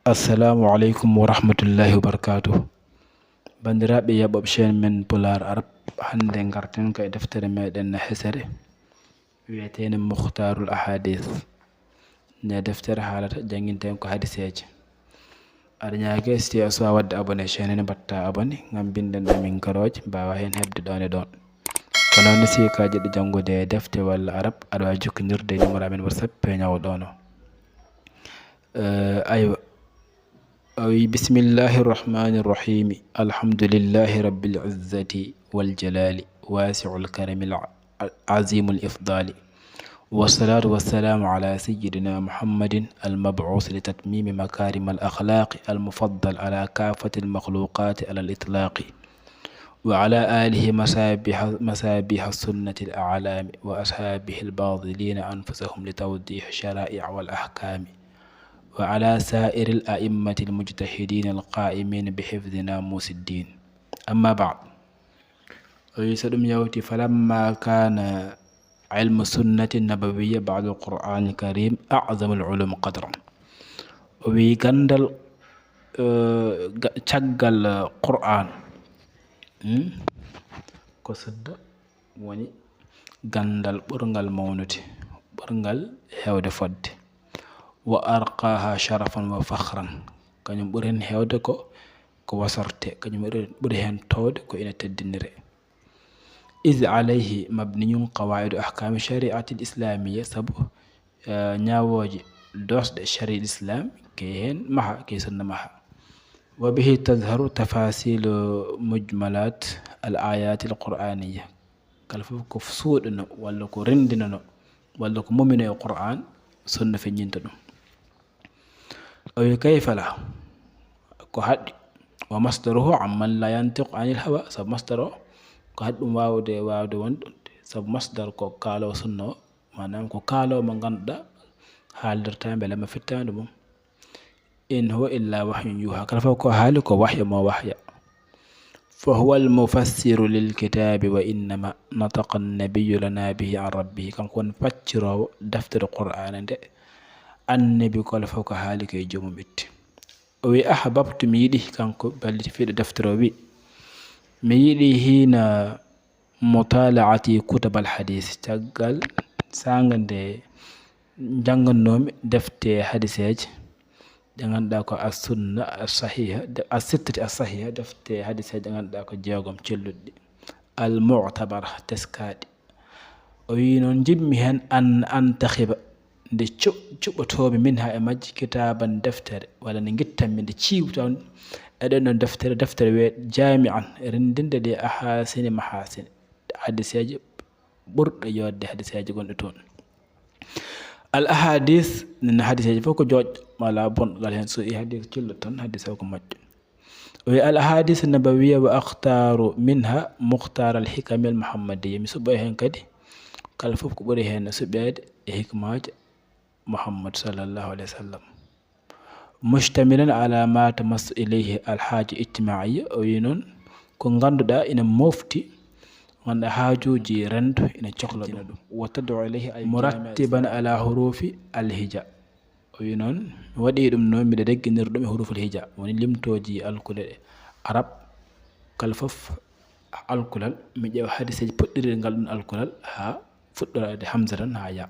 Assalamu alaikum wa rahmatullahi wa barakatuh. Bandiraɓe yaɓoɓe chaine men Pular Arab, hande garten ko e deftere meɗen hesere wiyetene Mukhtarul Ahadith. Nde deftere haalata jangginten ko hadiseje. Aɗa ñaage si a suwa wadde abonné chaine batta abonné ngam binden amin karoje mbawa hen hebde ɗon e ɗon. Kono ni si ka jiɗɗo jangude defte walla arab aɗa wawi jokkodirde numéro amen WhatsApp peñawo ɗono. Aywa بسم الله الرحمن الرحيم الحمد لله رب العزة والجلال واسع الكرم العظيم الإفضال والصلاة والسلام على سيدنا محمد المبعوث لتتميم مكارم الأخلاق المفضل على كافة المخلوقات على الإطلاق وعلى آله مسابيح السنة الأعلام وأصحابه الباذلين أنفسهم لتوضيح الشرائع والأحكام وعلى سائر الأئمة المجتهدين القائمين بحفظ ناموس الدين. أما بعد، ويسلم يوتي فلما كان علم السنة النبوية بعد القرآن الكريم أعظم العلوم قدرا. ويغندل تشغل القرآن كسد وني غندل برنغال مونوتي برنغال هيود فد wa arqaha sharafan wa fakhran kañum ɓuri hen hewde ko wasarte kañum ɓuri hen towde ko ina teddinire is alayhi mabniyun qawaidu ahkami shariati l islamia saabu ñawoje dosɗe shari l islam ke hen maha ke sunna maha wa bihi tadharu tafasilu mujmalat al ayati l qur'aniya kala fof ko suuɗano walla ko rendinano walla ko momino e qur'an sunna feññinta ɗum. كيف لا كهاد ومصدره عمن لا ينطق عن الهوى سب مصدره كهاد واود وند سب مصدر كو كالو سنو مانام كو كالو ما غندا حالرتان بلا ما فتان دum إن هو إلا وحي يوحى كلا فكو حال كو وحي ما وحي فهو المفسر للكتاب وإنما نطق النبي لنا به عن ربه كان كون فاتشرو دفتر القرآن ده annabi kola fof ko haali koye joomum itti o wi ahbabtu mi yiɗi kanko balliti fiiɗo deftere o wi mi yiɗi hina mutalaati kutab al hadis caggal sanga nde janggannomi defte hadiseje ɗe ganduɗa ko assunna asahiha asittati asahiha defte hadiseje ɗe ganduɗa ko jeegom celluɗɗi al mu'tabara teskaɗi o wi noon jimmi hen an antahiba nde cuɓɓotomi min ha e majji kitaban deftere walla nde guittanmi nde ciwtan eɗen ɗon deftere wiye jami'an rendinde ɗe ahasine mahasine hadiseje ɓurɗo yodde hadiseje gonɗe toon al ahadis nene hadiseje fof ko joƴƴo wala bonɗogal hen so i hadis cillo tan hadise o ko moƴƴo o wi al ahadis nabawiya wa akhtaru minha mukhtar al hikami al muhammadiya mi suɓɓo hen kadi kala fof ko ɓuuri hen suɓede e hikmaje محمد صلى الله عليه وسلم مشتملا على ما تمس إليه الحاجة اجتماعية وينون كون غاندودا إن موفتي غاند حاجوجي رند إن تشوكلا وتدعو إليه مرتبا على حروف الهجاء وينون ودي دum no mi degginir dum حروف الهجاء woni limtoji alkulal arab kalfof alkulal mi ƴeewa hadiseji poddirde ngal dum alkulal ha fuɗɗorade hamza tan ha ya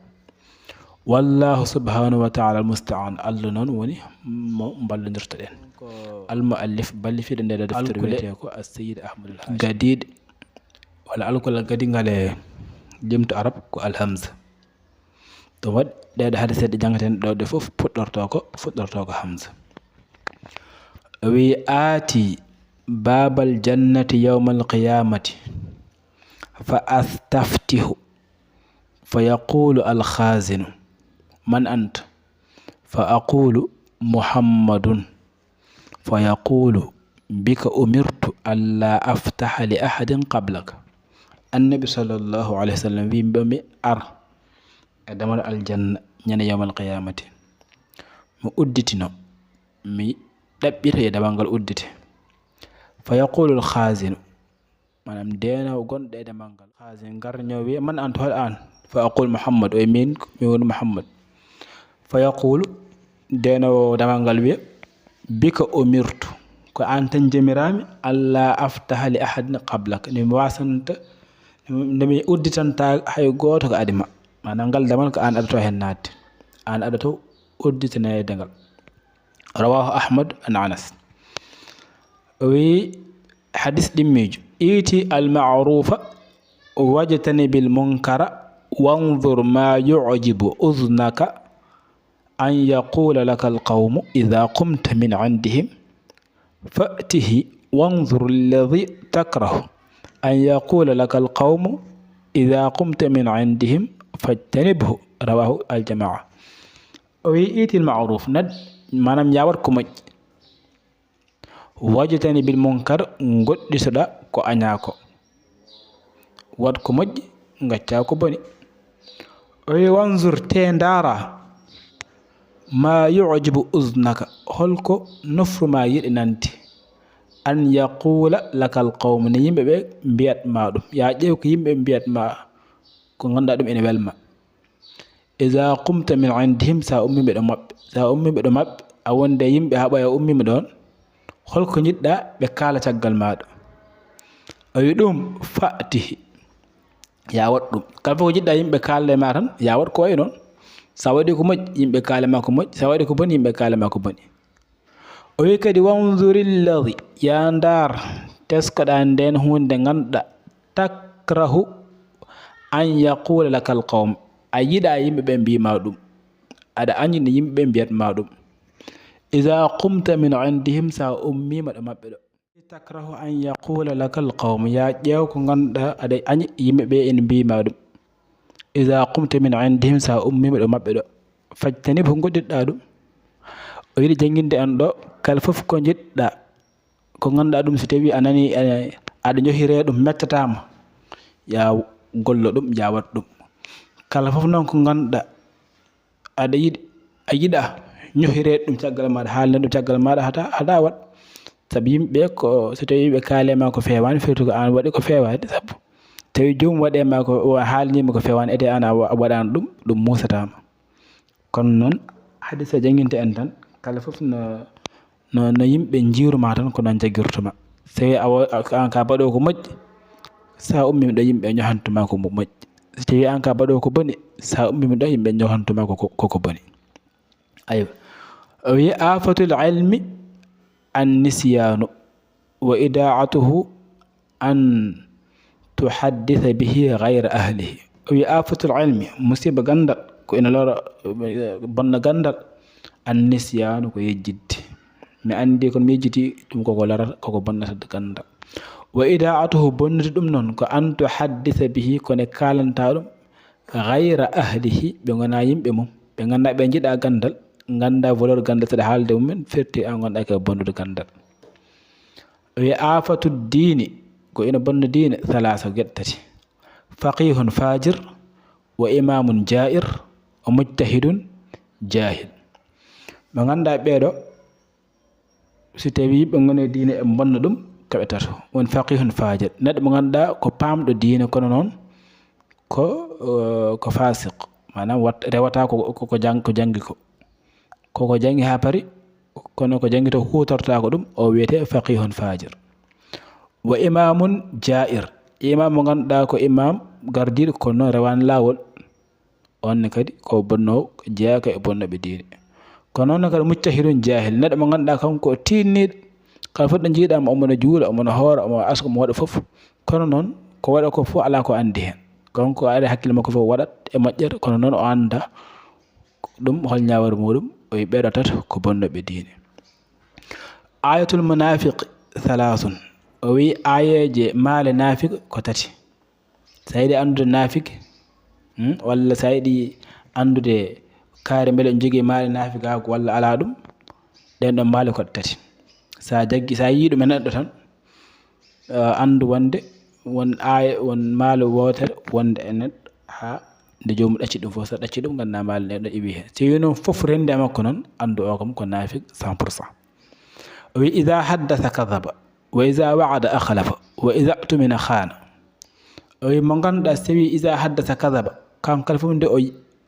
والله سبحانه وتعالى المستعان الله نون وني مبالندرت دين المؤلف بل في دند دفتر ويتيكو السيد احمد الجديد ولا الكل غادي غالي جمت عرب كو الهمزه تو ود دede hadise de jangaten do de fof fuddorto ko hamza wi ati babal jannati yawmal qiyamati fa astaftihu فيقول الخازن من أنت فأقول محمد فيقول بك أمرت ألا أفتح لأحد قبلك النبي صلى الله عليه وسلم بمي أر دمر الجنة نينا يوم القيامة مي أدتنا مي دبير يدبانغال أدتي فيقول الخازن manam dena gonɗo e demangal hasin garño wiya man an to hol an fa aqul muhammad o min mi woni muhammad fa yaqulu dena o demangal wiya bika umirtu ko an tan jamirami alla aftaha li ahadin qablak ni wasanta ndemi udditanta hay goto ko adima manam ngal damal ko an adato hen nadde an adato udditanede ngal rawahu ahmad an anas wi hadis dimmijo iti al ma'rufa wajtanibi al munkara wanzur ma yu'jibu udhnaka an yaqula laka al qawmu idha qumta min 'indihim fa'tihi wanzur alladhi takrahu an yaqula laka al qawmu idha qumta min 'indihim fajtanibhu rawahu al jama'a wi iti al ma'ruf nad manam yawat ko moƴƴi wajjatani bil munkar goɗɗitoɗa ko añako wat ko moƴƴi gacca ko boni oyi wanzur te ndara ma yu'jibu uznaka holko nofruma yiɗi nante an yaqula lakal qawmu ne yimɓe ɓe mbiyatma ɗum ya ƴeew ko yimɓe mbiyatma ko ganduɗa ɗum ene welma iza qumta min indihim sa ummiɓe ɗo maɓɓe a wonde yimɓe ha ɓoya ummima ɗon holko jiɗɗa ɓe kaala caggal maɗa o wi ɗum fa'tihi ya wat ɗum kala fof ko jiɗɗa yimɓe kaalde ma tan ya wat ko wayi noon sa waɗi ko moƴƴi yimɓe kaalema ko moƴƴi sa waɗi ko boni yimɓe kaalema ko boni o wi kadi wanzurilladi ya ndar teskoɗa nden hunde ganduɗa takrahu an yaqula lakal qawm a yiɗa yimɓe ɓe mbima ɗum aɗa andi no yimɓe ɓe mbiyatma ɗum iza qumta min indihim sa ummima ɗo maɓɓe ɗo takrahu an yaqula lakal qawm ya ƴeew ko ganduɗa aɗa añi yimɓe ɓe ene mbima ɗum iza qumta min indihim sa ummima ɗo maɓɓe ɗo fajtanib ko goɗɗiɗɗa ɗum o yiɗi jangguinde en ɗo kala foof ko jiɗɗa ko ganduɗa ɗum so tawi a nani aɗa johire ɗum mettatama ya gollo ɗum ya wat ɗum kala foof noon ko ganduɗa aɗa yiɗi a yiɗa ñohirede ɗum caggal maɗa haalne ɗum caggal maɗa hata wat saabu yimɓeɓe ko so tawi yimɓe kaalema ko fewani firti ko an waɗi ko fewani saabu tawi jomum waɗema ko haalnima ko fewani ede an a waɗano ɗum musatama kono noon hadisa jangguinte en tan kala foof no yimɓe jiiruma tan ko noon jaggirtuma so tawi an ka baɗo ko moƴƴi sa ummimi ɗo yimɓe ñohantuma ko moƴƴi so tawi an ka baɗo ko boni sa ummimi ɗo yimɓe ñohantuma koko boni aywa o wi afatul ilmi an nisyanu wa idaatuhu an tuhadditha bihi gayra ahlihi o wi afatul ilmi musiba gandal ko ina lora bonna gandal an nisyanu ko yejjidde mi andi kono mi yejjiti ɗum koko larata koko bonnata gandal wa idaatuhu bonnude ɗum noon ko an tuhadditha bihi kone kalanta ɗum gayra ahlihi ɓe gona yimɓe mum ɓe ganduɗa ɓe jiiɗa gandal ganda voleur gandal saɗa haalde mumen firti an gonɗa ko bonnude gandal o wi afatu diini ko ina bonna diine salasa gueɗe tati faqihun fajir wa imamun jair wa mujtahidun jahil mo ganduɗa ɓeeɗo so tawi ɓe gone diine e bonna ɗum koɓe tato won faqihun fajir neɗɗo mo ganduɗa ko pamɗo diine kono noon ko fasiq manam rewata ko janggi koko jangi ha pari kono ko jangi to hutorta ko ɗum o wiyete faqihun fajir wa imamun jair imam mo ganduɗa ko imam gardiɗo kono noon rewani lawol onne kadi ko bonnowo jeeyaka e bonnoɓe diine kono noon kadi mujtahidun jahil neɗɗo mo ganduɗa kanko tinniɗo kala fof ɗo jiiɗama omono juula omono hoora omo aska omo waɗa foof kono noon ko waɗa ko fof ala ko andi hen kanko ari hakkille makko fof waɗat e moƴƴere kono noon o anda ɗum hol ñawere muɗum o wi ɓeɗo tato ko bonnoɓe diine ayatul munafiq thalathun o wi ayeje maale nafique ko tati sa yiɗi andude nafique walla sa yiɗi andude kaari beele jogui maale nafique ha walla ala ɗum ɗen ɗon maale ko tati sa yi ɗum e neɗɗo tan andu wonde won aya won maale wotere wonde e neɗɗo ha nde jomum ɗacci ɗum fof sa ɗacci ɗum ganda maale ɗe ɗo iwi hen so wi noon fof rendi e makko noon andu o kam ko nafique 100%. o wi ida haddatha kadaba wa ida wa'ada akhlafa wa ida tumina khana o wi mo ganduɗa so tawi ida haddatha kadaba kam kala fof nde o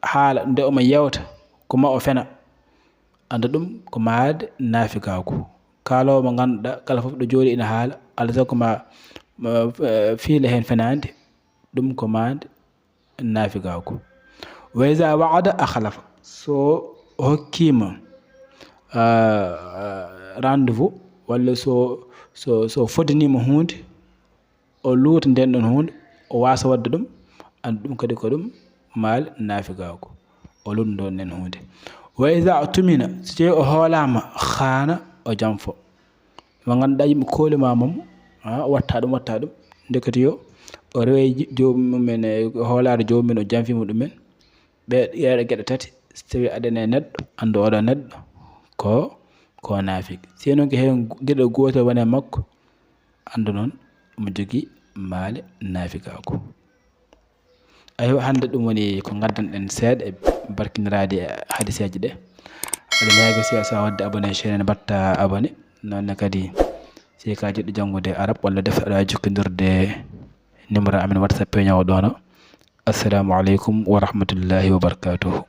haala nde omo yewta ko ma o fena anda ɗum ko maade naafigaku kaalowo mo ganduɗa kala fof ɗo jooɗi ina haala alaa sago ma fiila heen fenaande ɗum ko maade naafigaku wa iza waada akhlafa so hokkima rendez-vous walla so foddanima hunde o luuta nden ɗon hunde o wasa wadde ɗum anda ɗum kadi ko ɗum maal naafigaku o luuta nden hunde wa iza tumina so tawi o hoolama khana o janfo mo ganduɗa yimɓe koolima mom watta ɗum ndekati yo o rewi jomumen hoolare jomumen o janfima ɗumen ɓe yeeɗa gueɗe tati so tawi aɗane neɗɗo anda oɗo neɗɗo ko naafik si noon ko heen gueɗe gotel wone makko anda noon mo jogui maale naafigaku ayo hande ɗum woni ko gaddanɗen seeɗa e barkinirade hadiseji ɗe aɗa ñaaga si asa wadde abonné chaine batta abonné nonne kadi si ka jiɗɗo janngude arab walla def aɗa jokkodirde numéro amen whatsapp pe ñawo ɗono assalamu aleykum wa rahmatullahi wa barakatuhu